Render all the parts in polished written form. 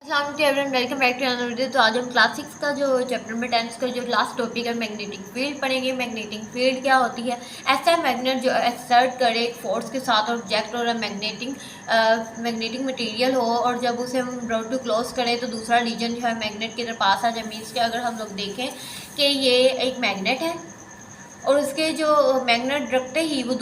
Everyone, welcome back to another video. तो आज हम क्लास 6 का जो चैप्टर नंबर 10 का जो लास्ट टॉपिक है मैग्नेटिक फील्ड पढ़ेंगे। मैग्नेटिक फील्ड क्या होती है? ऐसा मैग्नेट जो एक्सर्ट करे एक फोर्स के साथ ऑब्जेक्ट और मैग्नेटिक मटेरियल हो, और जब उसे हम ब्रॉड टू क्लोज करें तो दूसरा रीजन जो है मैग्नेट के पास आ जाए। मीन्स कि अगर हम लोग देखें कि ये एक मैग्नेट है और उसके जो मैग्नेट रखते ही वो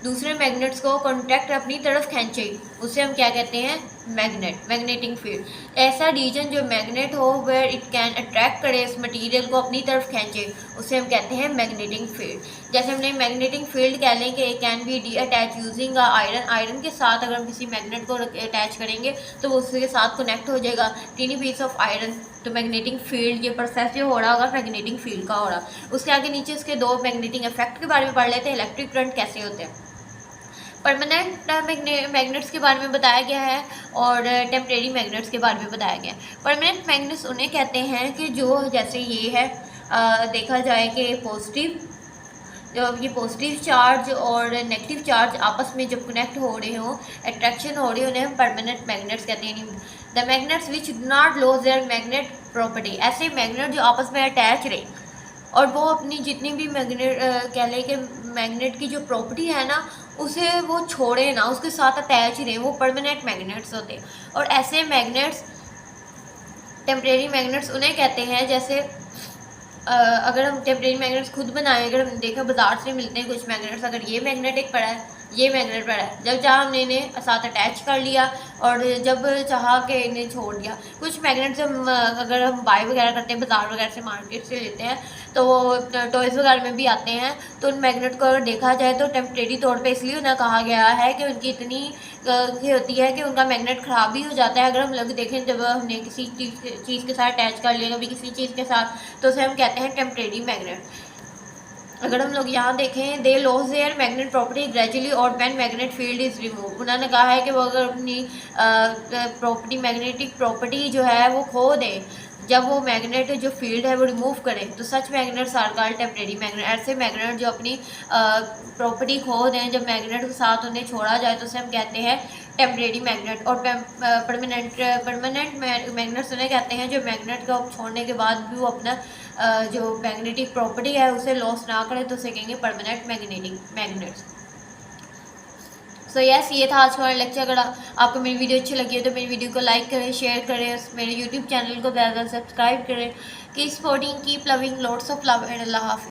दूसरे मैग्नेट्स को कॉन्टैक्ट अपनी तरफ खींचे, उसे हम क्या कहते हैं? Magnetic field. ऐसा रीजन जो मैग्नेट हो वेयर इट कैन अट्रैक्ट करे इस मटेरियल को अपनी तरफ खींचे, उसे हम कहते हैं मैग्नेटिक फील्ड। जैसे हमने मैग्नेटिक फील्ड कह लें कि it can be D attach using iron के साथ अगर हम किसी मैग्नेट को अटैच करेंगे तो वो उसके साथ कनेक्ट हो जाएगा, टिनी पीस ऑफ आयरन। तो मैग्नेटिक फील्ड ये प्रोसेस जो हो रहा होगा मैग्नेटिक फील्ड का हो रहा। उसके आगे नीचे इसके दो मैग्नेटिक इफेक्ट के बारे में पढ़ लेते हैं। इलेक्ट्रिक करंट कैसे होते हैं, परमानेंट मैग्नेट्स के बारे में बताया गया है और टेम्परेरी मैग्नेट्स के बारे में बताया गया है। परमानेंट मैग्नेट्स उन्हें कहते हैं कि जो जैसे ये है, देखा जाए कि पॉजिटिव चार्ज और नेगेटिव चार्ज आपस में जब कनेक्ट हो रहे हो, अट्रैक्शन हो रही है, उन्हें हम परमानेंट मैग्नेट्स कहते हैं। The magnets which do not lose their magnet property, ऐसे मैग्नेट जो आपस में अटैच रहे और वो अपनी जितनी भी मैग्नेट कह लें कि मैग्नेट की जो प्रॉपर्टी है ना उसे वो छोड़े ना, उसके साथ अटैच ही रहे, वो परमानेंट मैग्नेट्स होते हैं। और ऐसे मैग्नेट्स टेम्परेरी मैग्नेट्स उन्हें कहते हैं। जैसे अगर हम टेम्परेरी मैग्नेट्स खुद बनाएं, अगर हम देखें बाजार से मिलते हैं कुछ मैग्नेट्स, अगर ये मैग्नेट एक पड़ा है, ये मैग्नेट पड़ा है, जब चाहा हमने इन्हें साथ अटैच कर लिया और जब चाहा कि इन्हें छोड़ दिया। कुछ मैग्नेट्स हम अगर हम बाय वगैरह करते हैं बाजार वगैरह से, मार्केट से लेते हैं, तो वो टॉयज़ वगैरह में भी आते हैं। तो उन मैग्नेट को अगर देखा जाए तो टेम्परेरी तौर पे इसलिए उन्हें कहा गया है कि उनकी इतनी ये होती है कि उनका मैग्नेट ख़राब भी हो जाता है। अगर हम लोग देखें जब हमने किसी चीज़ के साथ अटैच कर लिया कभी किसी चीज़ के साथ, तो उसे हम कहते हैं टेम्परेरी मैग्नेट। अगर हम लोग यहाँ देखें, they lose their magnet property gradually और when magnet field is remove. उन्होंने कहा है कि वो अगर अपनी प्रॉपर्टी मैग्नेटिक प्रॉपर्टी जो है वो खो दे, जब वो मैग्नेट जो फील्ड है वो रिमूव करें, तो such magnets are called temporary magnet. ऐसे मैग्नेट जो अपनी प्रॉपर्टी खो दें, जब मैग्नेट के साथ उन्हें छोड़ा जाए तो उसे हम कहते हैं टेम्परेरी मैग्नेट। और परमानेंट मैग्नेट्स उन्हें कहते हैं जो मैग्नेट को छोड़ने के बाद भी वो अपना जो मैग्नेटिक प्रॉपर्टी है उसे लॉस ना करे, तो उसे कहेंगे परमानेंट मैग्नेट्स। सो यस, ये था आज का लेक्चर। अगर आपको मेरी वीडियो अच्छी लगी है तो मेरी वीडियो को लाइक करें, शेयर करें, मेरे यूट्यूब चैनल को ज़्यादा सब्सक्राइब करें। Keep supporting, keep loving, lots of love and अल्लाह हाफिज़।